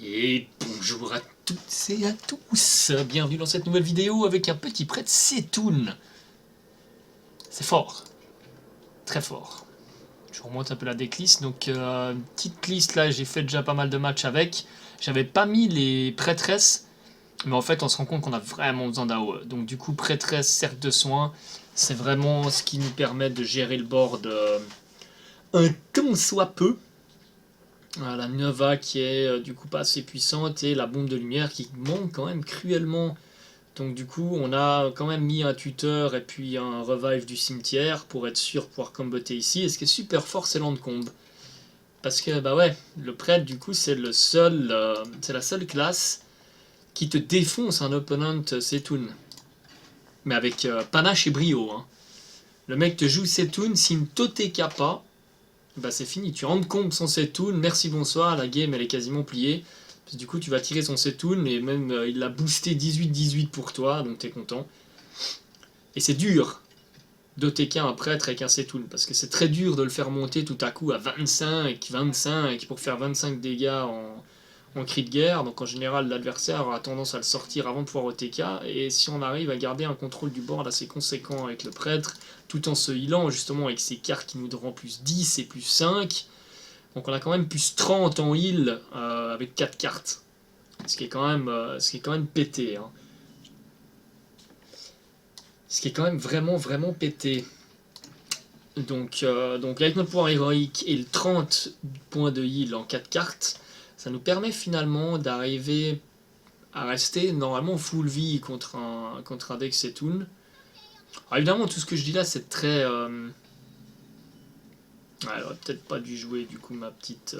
Et bonjour à toutes et à tous, bienvenue dans cette nouvelle vidéo avec un petit prêt de Setoun. C'est fort, très fort. Je remonte un peu la decklist, donc petite liste là, j'ai fait déjà pas mal de matchs avec. J'avais pas mis les prêtresses, mais en fait on se rend compte qu'on a vraiment besoin d'AOE. Donc du coup prêtresse, cercle de soins, c'est vraiment ce qui nous permet de gérer le board un tant soit peu. La Nova qui est du coup pas assez puissante et la bombe de lumière qui manque quand même cruellement. Donc du coup on a quand même mis un tuteur et puis un revive du cimetière pour être sûr de pouvoir comboter ici. Et ce qui est super fort c'est l'endcombe. Parce que bah ouais, le prêtre du coup c'est la seule classe qui te défonce un opponent Setoun. Mais avec panache et brio. Hein. Le mec te joue Setoun, s'il ne t'OTK pas, bah c'est fini, tu endcombes son Setoun, merci bonsoir, la game elle est quasiment pliée. Parce que du coup tu vas tirer son Setoun et même il a boosté 18-18 pour toi, donc t'es content. Et c'est dur d'OTK un prêtre avec un Setoun, parce que c'est très dur de le faire monter tout à coup à 25 pour faire 25 dégâts en cri de guerre, donc en général l'adversaire aura tendance à le sortir avant de pouvoir OTK, et si on arrive à garder un contrôle du board assez conséquent avec le prêtre, tout en se healant justement avec ses cartes qui nous donneront plus 10 et plus 5, donc on a quand même plus 30 en heal avec 4 cartes, ce qui est quand même pété. Hein. Ce qui est quand même vraiment pété. Donc avec notre pouvoir héroïque et le 30 points de heal en 4 cartes, ça nous permet finalement d'arriver à rester normalement full vie contre un deck Setoun. Alors évidemment tout ce que je dis là c'est très... Ouais, j'aurais peut-être pas dû jouer du coup ma petite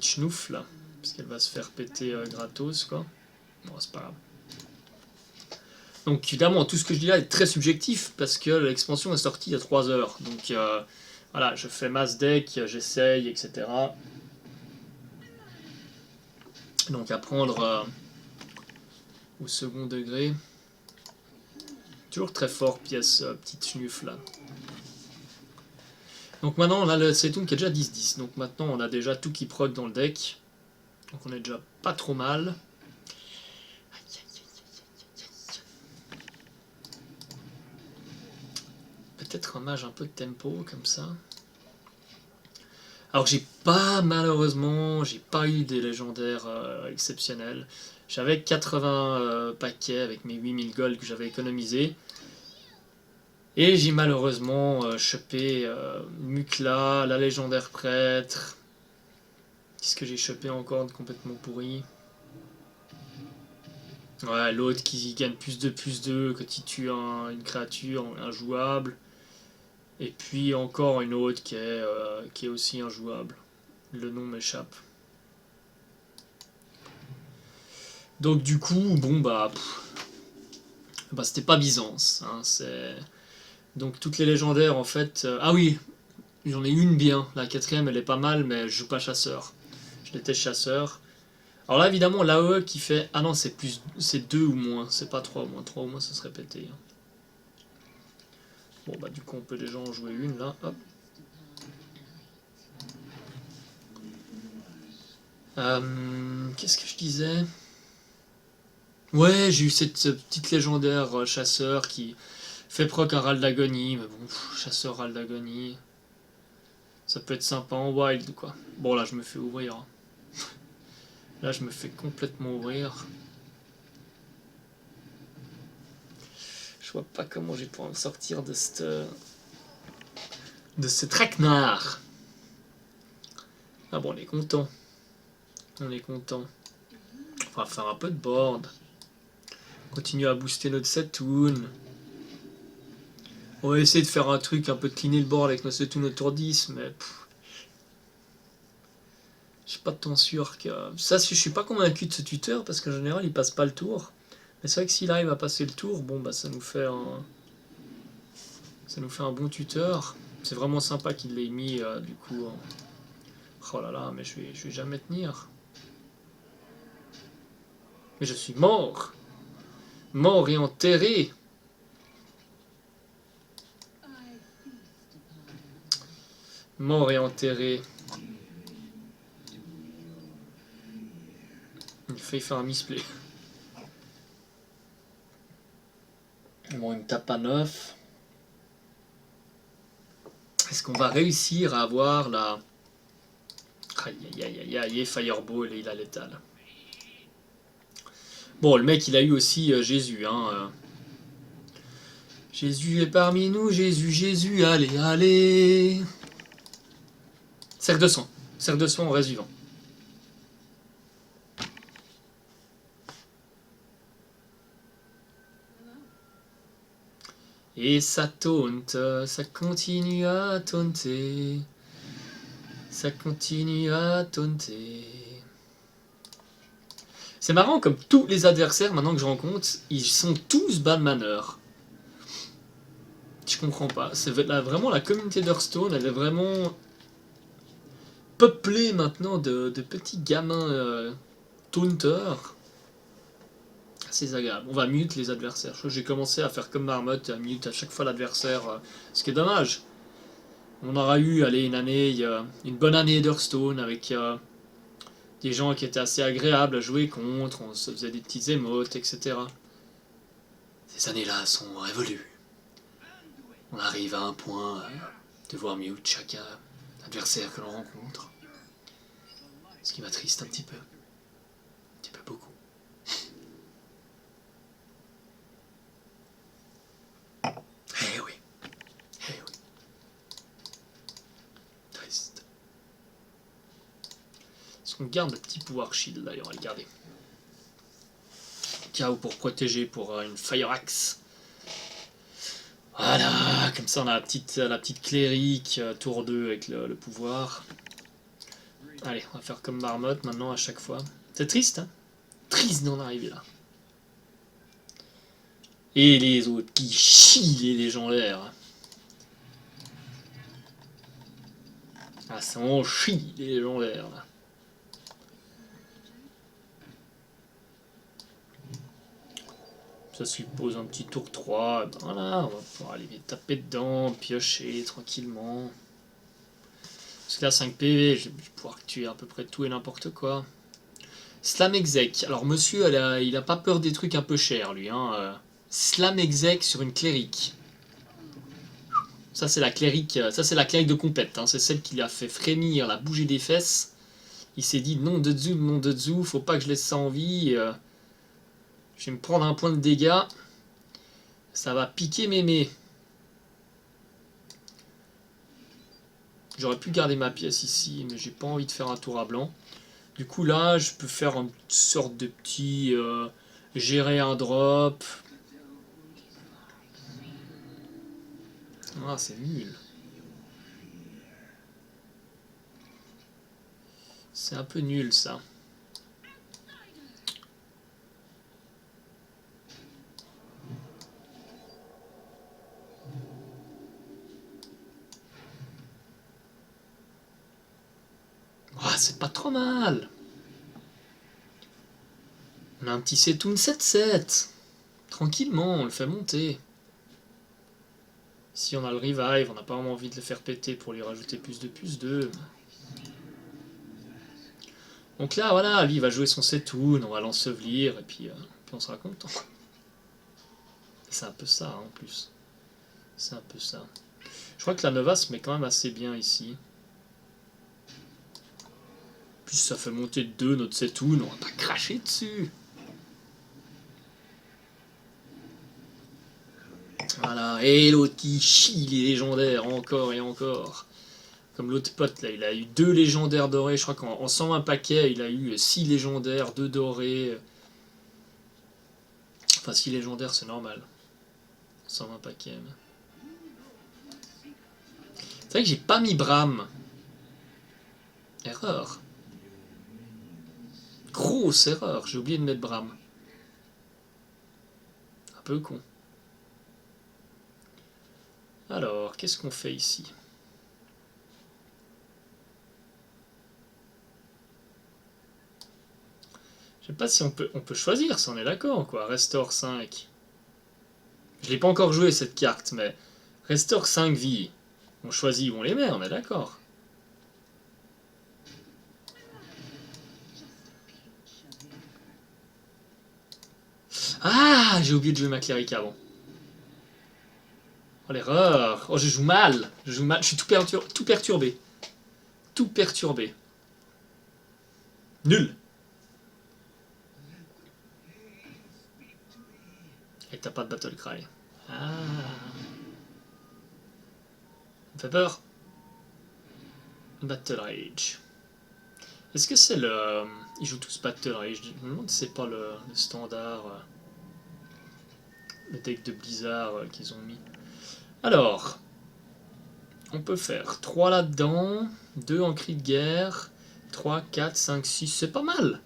schnouf là, parce qu'elle va se faire péter gratos quoi. Bon c'est pas grave. Donc évidemment tout ce que je dis là est très subjectif parce que l'expansion est sortie il y a 3 heures. Donc voilà, je fais mass deck, j'essaye, etc. Donc à prendre au second degré. Toujours très fort pièce petite schnuff là. Donc maintenant on a le Setoun qui est déjà 10-10. Donc maintenant on a déjà tout qui proc dans le deck. Donc on est déjà pas trop mal. Peut-être un mage un peu de tempo comme ça. Alors j'ai pas malheureusement, j'ai pas eu des légendaires exceptionnels. J'avais 80 paquets avec mes 8000 gold que j'avais économisé. Et j'ai malheureusement chopé Mukla, la légendaire prêtre. Qu'est-ce que j'ai chopé encore de complètement pourri? Ouais, l'autre qui gagne plus de quand il tue une créature injouable. Et puis encore une autre qui est aussi injouable. Le nom m'échappe. Donc du coup, bon bah c'était pas Byzance. Hein, donc toutes les légendaires en fait... ah oui, j'en ai une bien. La quatrième elle est pas mal, mais je joue pas chasseur. Je déteste chasseur. Alors là évidemment l'AOE qui fait... Ah non c'est 2 ou moins, c'est pas 3 ou moins. 3 ou moins ça serait pété. Hein. Bon bah du coup on peut déjà en jouer une là. Hop. Qu'est-ce que je disais? Ouais, j'ai eu cette petite légendaire chasseur qui fait proc un râle d'agonie, mais bon, chasseur râle d'agonie, ça peut être sympa en wild quoi. Bon là je me fais ouvrir. Hein. Là je me fais complètement ouvrir. Je vois pas comment je vais pouvoir me sortir de ce traquenard. Ah bon on est content. On est content. On va faire un peu de board. Continuer à booster notre Setoun. On va essayer de faire un truc un peu de cleaner le board avec notre Setoun autour 10, mais je suis pas tant sûr que... Ça, je suis pas convaincu de ce tuteur, parce qu'en général, il passe pas le tour. Mais c'est vrai que s'il arrive à passer le tour, bon, bah ça nous fait un bon tuteur. C'est vraiment sympa qu'il l'ait mis, du coup... Oh là là, mais je vais jamais tenir. Mais je suis mort. Mort et enterré. Mort et enterré. Il fait faire un misplay. Bon, il me tape à 9. Est-ce qu'on va réussir à avoir la... Aïe aïe aïe aïe aïe, Fireball et il a l'étal. Bon, le mec il a eu aussi Jésus, hein. Jésus est parmi nous, Jésus, Jésus, allez, allez. Cercle de soin. Cercle de soin, on reste vivant. Et ça taunte, ça continue à taunter. Ça continue à taunter. C'est marrant comme tous les adversaires maintenant que je rencontre, ils sont tous bad manner. Je comprends pas. C'est vraiment la communauté d'Hearthstone, elle est vraiment peuplée maintenant de petits gamins taunteurs. C'est agréable. On va mute les adversaires. J'ai commencé à faire comme Marmotte, à mute à chaque fois l'adversaire, ce qui est dommage. On aura eu, allez, une bonne année d'Hearthstone avec des gens qui étaient assez agréables à jouer contre, on se faisait des petites émotes, etc. Ces années-là sont révolues. On arrive à un point de voir mute chaque adversaire que l'on rencontre. Ce qui m'attriste un petit peu. Un petit peu beaucoup. Eh oui. Eh oui. Triste. Est-ce qu'on garde le petit pouvoir shield d'ailleurs? On va le garder. Cas où pour protéger pour une Fire Axe. Voilà, comme ça on a la petite clérique, tour 2 avec le pouvoir. Allez, on va faire comme Marmotte maintenant à chaque fois. C'est triste, hein? Triste d'en arriver là. Et les autres qui chient les légendaires. Ah, ça en chie les légendaires là. Ça suppose un petit tour 3. Ben voilà, on va pouvoir aller taper dedans, piocher tranquillement. Parce que là, 5 PV, je vais pouvoir tuer à peu près tout et n'importe quoi. Slam exec. Alors, monsieur, il a pas peur des trucs un peu chers, lui. Hein. Slam exec sur une clérique. Ça, c'est la clérique de compète. Hein. C'est celle qui l'a fait frémir, la bouger des fesses. Il s'est dit non de Zu, faut pas que je laisse ça en vie. Je vais me prendre un point de dégâts. Ça va piquer mémé. J'aurais pu garder ma pièce ici, mais j'ai pas envie de faire un tour à blanc. Du coup là, je peux faire une sorte de petit... gérer un drop. Ah, c'est nul. C'est un peu nul ça. Ah, c'est pas trop mal. On a un petit Setoun 7-7. Tranquillement, on le fait monter. Si on a le revive, on n'a pas vraiment envie de le faire péter pour lui rajouter +2/+2. Donc là, voilà, lui il va jouer son Setoun, on va l'ensevelir, et puis on sera content. C'est un peu ça, hein, en plus. C'est un peu ça. Je crois que la Nova se met quand même assez bien ici. Puis ça fait monter de 2 notre Setoun, on va pas cracher dessus. Voilà, et l'autre qui chie les légendaires, encore et encore. Comme l'autre pote, là, il a eu 2 légendaires dorés, je crois qu'en 120 paquets, il a eu 6 légendaires, 2 dorés. Enfin, 6 légendaires, c'est normal. 120 paquets. C'est vrai que j'ai pas mis Bram. Erreur. Grosse erreur, j'ai oublié de mettre Bram. Un peu con. Alors, qu'est-ce qu'on fait ici? Je sais pas si on peut choisir, si on est d'accord, quoi. Restore 5. Je l'ai pas encore joué cette carte, mais Restore 5 vies. On choisit où on les met, on est d'accord. Ah, j'ai oublié de jouer ma cléric avant. Oh, l'erreur. Oh, je joue mal. Je joue mal. Je suis tout perturbé. Tout perturbé. Nul. Et t'as pas de battle cry. Ah. Ça me fait peur. Battle Rage. Est-ce que c'est le... Ils jouent tous Battle Rage. Je me demande si c'est pas le standard... le deck de Blizzard qu'ils ont mis. Alors... On peut faire 3 là-dedans, 2 en cri de guerre, 3, 4, 5, 6, c'est pas mal.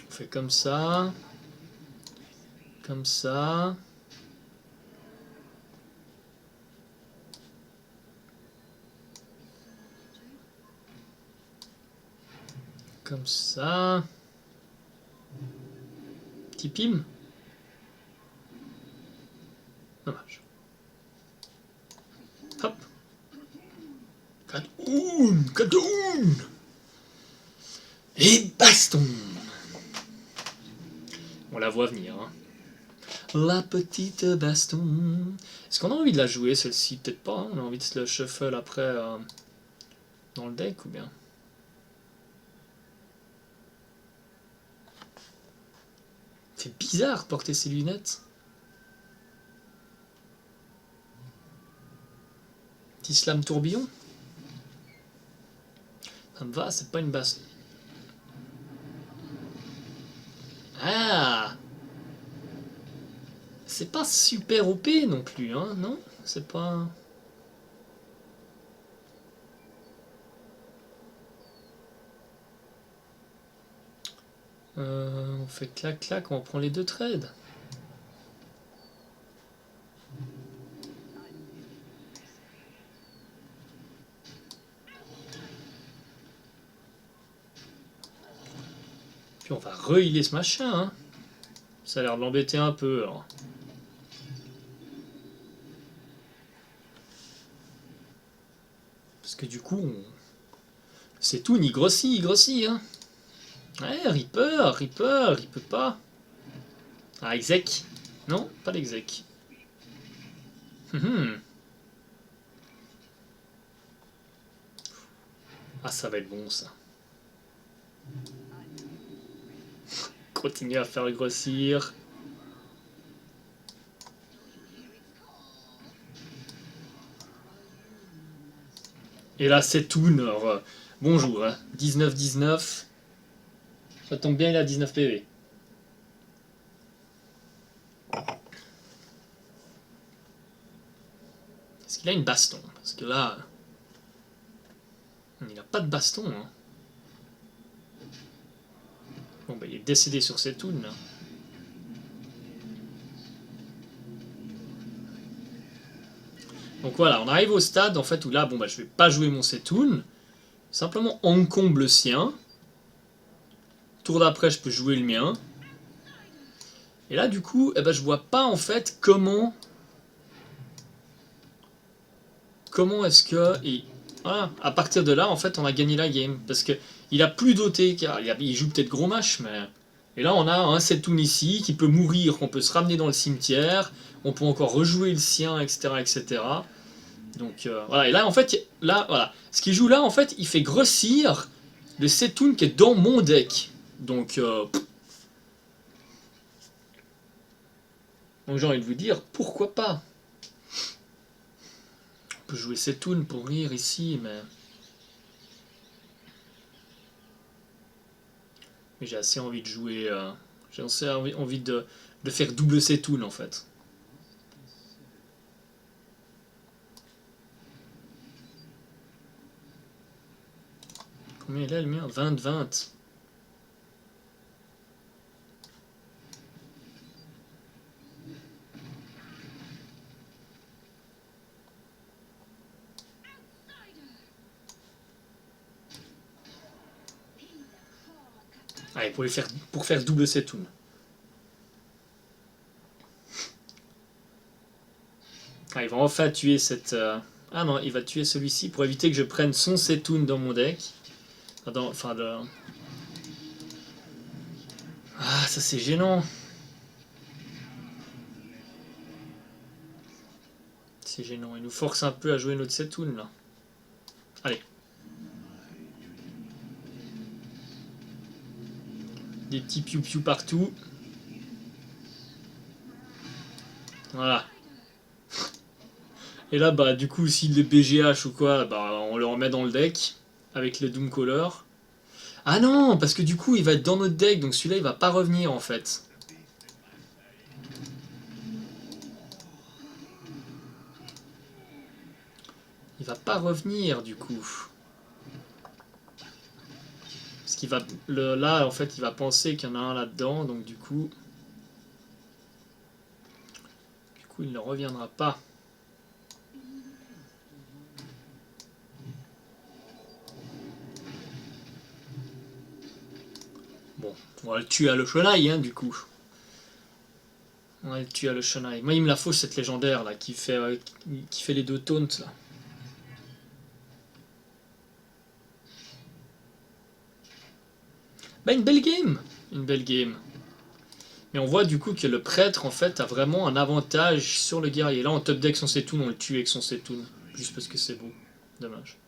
On fait comme ça, comme ça. Comme ça. Petit pim. Dommage. Hop. Cadoun, cadoun. Et baston. On la voit venir. Hein. La petite baston. Est-ce qu'on a envie de la jouer celle-ci? Peut-être pas. Hein. On a envie de se le shuffle après dans le deck ou bien? C'est bizarre de porter ses lunettes. Petit slam tourbillon. Ça me va, c'est pas une basse. Ah! C'est pas super OP non plus, hein, non? C'est pas... on fait clac-clac, on prend les 2 trades. Puis on va re-healer ce machin, hein. Ça a l'air de l'embêter un peu, alors. Parce que du coup, c'est tout, il grossit, hein. Ouais, Reaper, il peut pas. Ah, exec. Non, pas l'exec. Ah, ça va être bon, ça. Continue à faire grossir. Et là, c'est tout. Bonjour, hein. 19-19. Ça tombe bien, il a 19 PV. Est-ce qu'il a une baston? Parce que là... il n'a pas de baston. Hein. Bon, bah, il est décédé sur cette toune, là. Donc voilà, on arrive au stade en fait où là, bon bah je vais pas jouer mon Setoun, simplement encombre le sien. Tour d'après, je peux jouer le mien. Et là, du coup, eh ben, je vois pas en fait comment est-ce que... Et voilà, à partir de là, en fait, on a gagné la game. Parce que il a plus doté, car il joue peut-être gros match, mais... Et là, on a un Setoun ici qui peut mourir, qu'on peut se ramener dans le cimetière, on peut encore rejouer le sien, etc. etc. Donc voilà, et là, en fait, là, voilà. Ce qu'il joue là, en fait, il fait grossir le Setoun qui est dans mon deck. Donc j'ai envie de vous dire, pourquoi pas? On peut jouer Setoun pour rire ici, mais j'ai assez envie de jouer... j'ai assez envie de faire double Setoun, en fait. Combien il a le mien? 20-20. Allez, pour faire double Setoun. Ah, il va enfin tuer cette... Ah non, il va tuer celui-ci pour éviter que je prenne son Setoun dans mon deck. Enfin, Ah, ça c'est gênant. C'est gênant. Il nous force un peu à jouer notre Setoun là. Allez. Des petits piou-piou partout. Voilà. Et là, bah, du coup, s'il est BGH ou quoi, bah, on le remet dans le deck avec les Doomcaller. Ah non, parce que du coup, il va être dans notre deck, donc celui-là, il va pas revenir en fait. Il va pas revenir du coup. Parce qu'il va. Là, en fait, il va penser qu'il y en a un là-dedans, donc du coup. Du coup, il ne reviendra pas. Bon, on va le tuer à le Shonai, hein, du coup. On va le tuer à le Shonai. Moi, il me la faut cette légendaire là, qui fait les deux taunts là. Bah, une belle game! Une belle game. Mais on voit du coup que le prêtre en fait a vraiment un avantage sur le guerrier. Là, en top deck son Setoun, on le tue avec son Setoun. Juste parce que c'est beau. Dommage.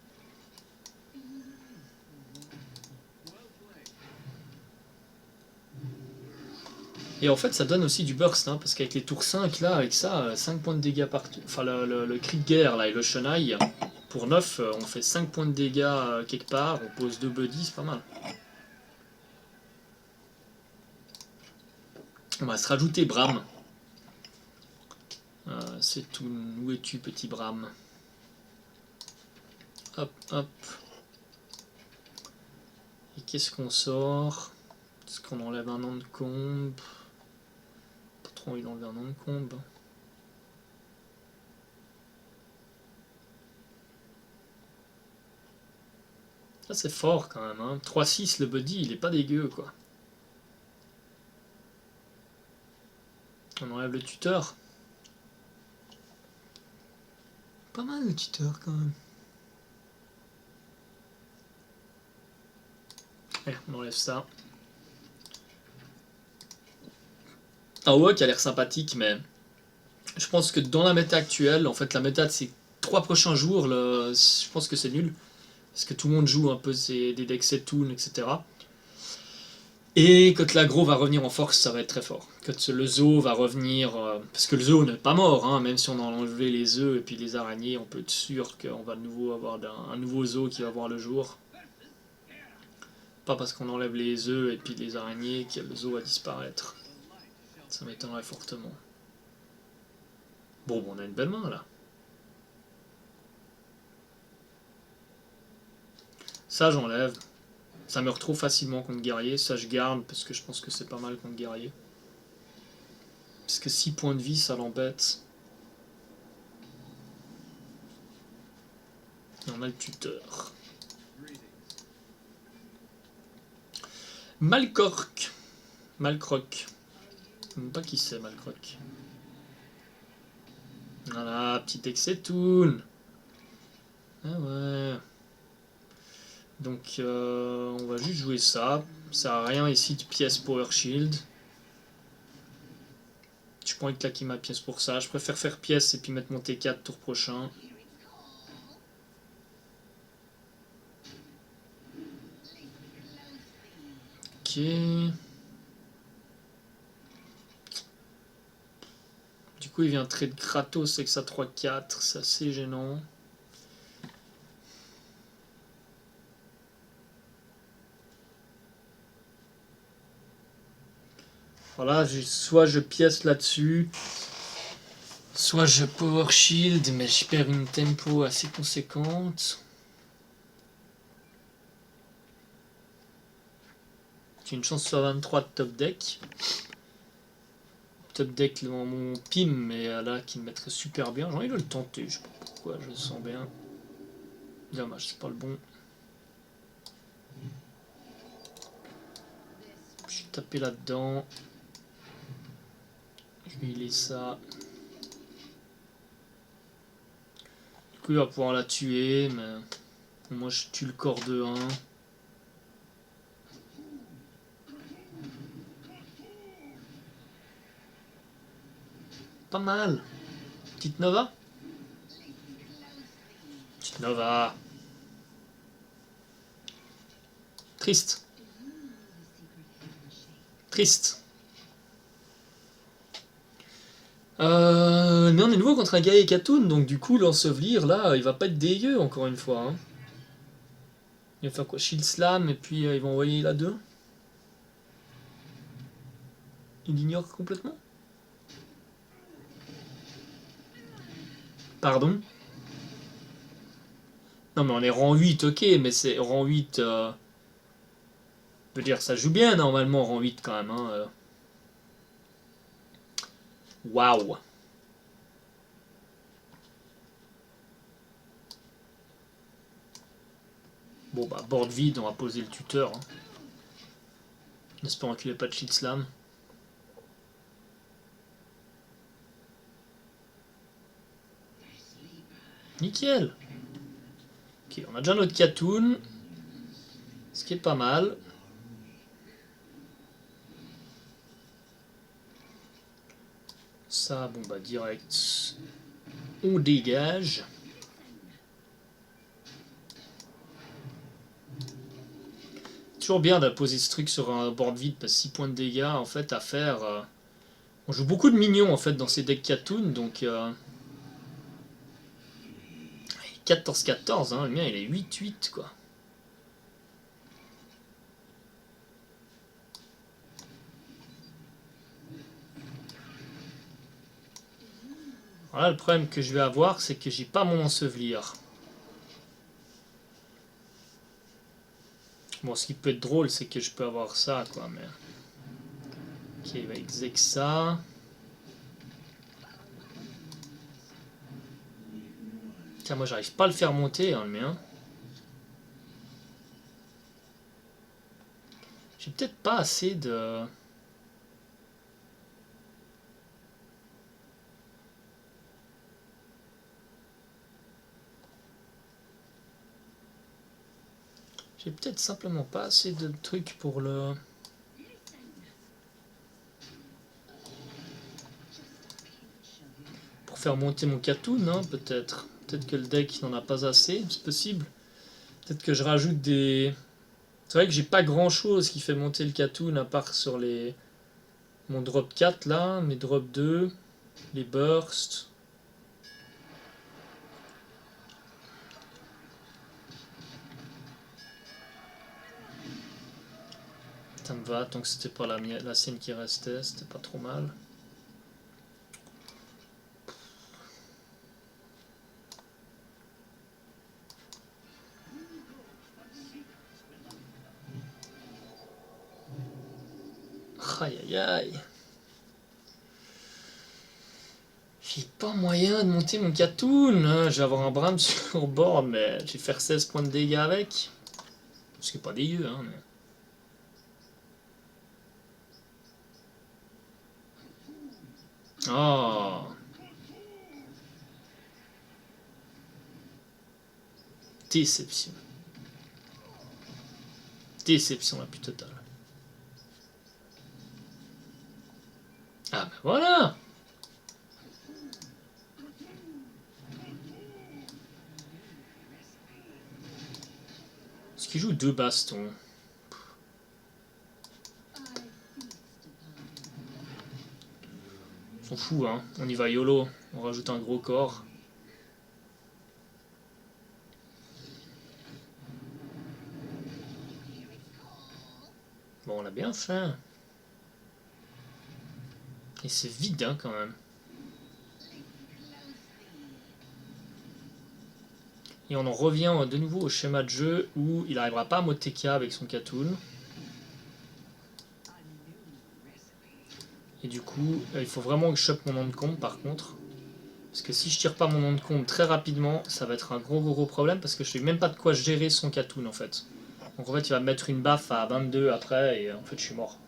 Et en fait, ça donne aussi du burst, hein, parce qu'avec les tours 5, là, avec ça, 5 points de dégâts partout. Enfin, le cri de guerre, là, et le Shonai, pour 9, on fait 5 points de dégâts quelque part, on pose 2 buddies, c'est pas mal. On va se rajouter Bram. C'est tout. Où es-tu, petit Bram? Hop, hop. Et qu'est-ce qu'on sort? Est-ce qu'on enlève un nom de combe? Pas trop envie d'enlever un nom de combe. Ça c'est fort quand même, hein. 3-6 le buddy, il est pas dégueu quoi. On enlève le tuteur. Pas mal le tuteur quand même. Allez, on enlève ça. Un walk a l'air sympathique, mais je pense que dans la méta actuelle, en fait la méta de ces 3 prochains jours, je pense que c'est nul. Parce que tout le monde joue un peu des decks Setoun, etc. Et quand l'agro va revenir en force, ça va être très fort. Quand le zoo va revenir, parce que le zoo n'est pas mort, hein, même si on a enlevé les œufs et puis les araignées, on peut être sûr qu'on va de nouveau avoir un nouveau zoo qui va voir le jour. Pas parce qu'on enlève les œufs et puis les araignées que le zoo va disparaître. Ça m'étonnerait fortement. Bon, on a une belle main là. Ça, j'enlève. Ça meurt trop facilement contre guerrier. Ça, je garde parce que je pense que c'est pas mal contre guerrier. Parce que 6 points de vie, ça l'embête. Et on a le tuteur. Malcork. Malcroc. Je sais même pas qui c'est, Malcroc. Voilà, petit Exetoun. Ah ouais. Donc, on va juste jouer ça. Ça sert à rien ici de pièce Power Shield. Je pas envie de claquer ma pièce pour ça. Je préfère faire pièce et puis mettre mon T4 tour prochain. Ok. Du coup, il vient trade Kratos avec sa 3-4. C'est assez gênant. Voilà, soit je pièce là-dessus, soit je power shield, mais je perds une tempo assez conséquente. J'ai une chance sur 23 de top deck. Top deck dans mon pim, mais là qui me mettrait super bien. J'ai envie de le tenter, je sais pas pourquoi, je le sens bien. Dommage, c'est pas le bon. Je suis tapé là-dedans. Je vais healer ça. Du coup, il va pouvoir la tuer, mais moi je tue le corps de 1. pas mal. Petite Nova. Petite Nova. Triste. Triste. Mais on est nouveau contre un Gaïa Katoon, donc du coup l'ensevelir là, il va pas être dégueu encore une fois. Hein. Il va faire quoi? Shield Slam et puis ils vont envoyer la 2. Il ignore complètement. Pardon. Non mais on est rang 8, ok, mais c'est rang 8... Je veux dire, ça joue bien normalement rang 8 quand même. Hein. Waouh. Bon bah board vide, on va poser le tuteur. Hein. En espérant qu'il n'ait pas de Shield Slam. Nickel. Ok, on a déjà notre Katoon. Ce qui est pas mal. Ça, bon bah direct. On dégage. Toujours bien de poser ce truc sur un board vide parce que 6 points de dégâts en fait à faire. On joue beaucoup de minions en fait dans ces decks Katoon donc 14-14, hein, le mien il est 8-8 quoi. Voilà, le problème que je vais avoir c'est que j'ai pas mon ensevelir. Bon, ce qui peut être drôle c'est que je peux avoir ça quoi, mais... Ok, il va exec ça. Tiens, moi j'arrive pas à le faire monter hein, le mien. J'ai peut-être pas assez de... J'ai peut-être simplement pas assez de trucs pour le... Pour faire monter mon Katoon, hein, peut-être. Peut-être que le deck n'en a pas assez, c'est possible. Peut-être que je rajoute des... C'est vrai que j'ai pas grand-chose qui fait monter le Katoon à part sur les... Mon drop 4 là, mes drop 2, les bursts. Ça me va, tant que c'était pas la sienne qui restait, c'était pas trop mal. Aïe aïe aïe. J'ai pas moyen de monter mon Katoon. Hein. Je vais avoir un Bram sur board, mais je vais faire 16 points de dégâts avec. Ce qui est pas dégueu, hein. Mais... Oh. Déception. Déception la plus totale. Ah ben voilà. Est-ce qu'il joue 2 bastons? On s'en fout, hein. On y va YOLO. On rajoute un gros corps. Bon, on a bien fait. Et c'est vide, hein, quand même. Et on en revient de nouveau au schéma de jeu où il n'arrivera pas à Moteka avec son Katoon. Et du coup, il faut vraiment que je chope mon nom de compte par contre. Parce que si je tire pas mon nom de compte très rapidement, ça va être un gros problème parce que je sais même pas de quoi gérer son Katoon en fait. Donc en fait, il va me mettre une baffe à 22 après et en fait, je suis mort.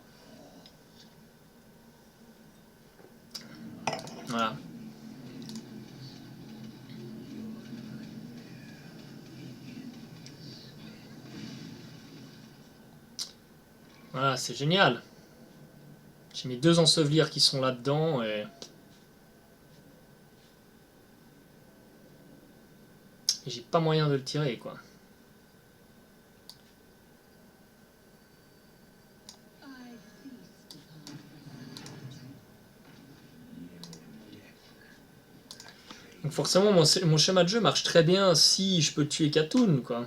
Voilà. Voilà, c'est génial. J'ai mes 2 ensevelirs qui sont là-dedans et... Et j'ai pas moyen de le tirer, quoi. Donc forcément, mon schéma de jeu marche très bien si je peux tuer Khatoun, quoi.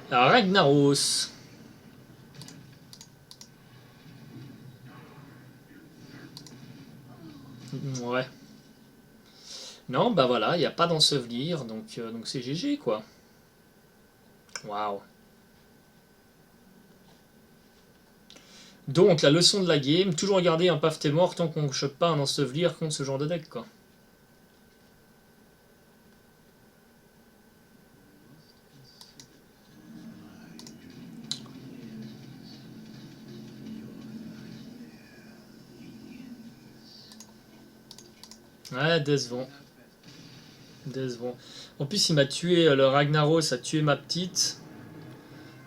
Alors, Ragnaros. Ouais. Non, bah voilà, il n'y a pas d'ensevelir, donc c'est GG, quoi. Waouh. Donc, la leçon de la game, toujours garder un paf t'es mort tant qu'on ne chope pas un ensevelir contre ce genre de deck, quoi. Ouais, décevant. Décevant. En plus, il m'a tué, le Ragnaros a tué ma petite.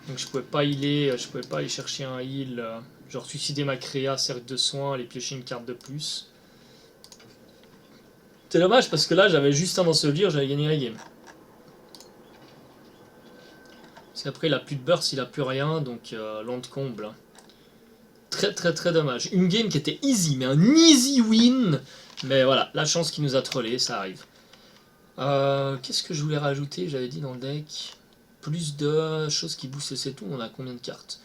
Donc je pouvais pas healer, je pouvais pas aller chercher un heal. Genre suicider ma créa, cercle de soins, aller piocher une carte de plus. C'est dommage parce que là, j'avais juste un ensevelir, j'avais gagné la game. Parce qu'après, il a plus de burst, il a plus rien, donc land comble. Très très très dommage. Une game qui était easy, mais un easy win. Mais voilà, la chance qui nous a trollé, ça arrive. Qu'est-ce que je voulais rajouter? J'avais dit dans le deck. Plus de choses qui boostent le Setoun. On a combien de cartes?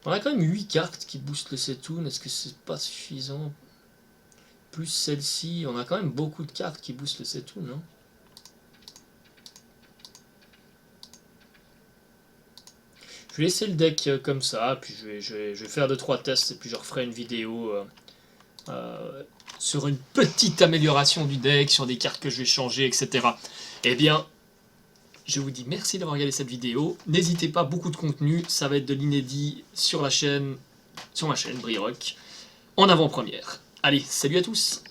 On a quand même 8 cartes qui boostent le Setoun. Est-ce que c'est pas suffisant? Plus celle-ci. On a quand même beaucoup de cartes qui boostent le Setoun, non? Je vais laisser le deck comme ça, puis je vais faire 2-3 tests et puis je referai une vidéo sur une petite amélioration du deck, sur des cartes que je vais changer, etc. Eh bien, je vous dis merci d'avoir regardé cette vidéo. N'hésitez pas, beaucoup de contenu, ça va être de l'inédit sur la chaîne, sur ma chaîne Brirock, en avant-première. Allez, salut à tous!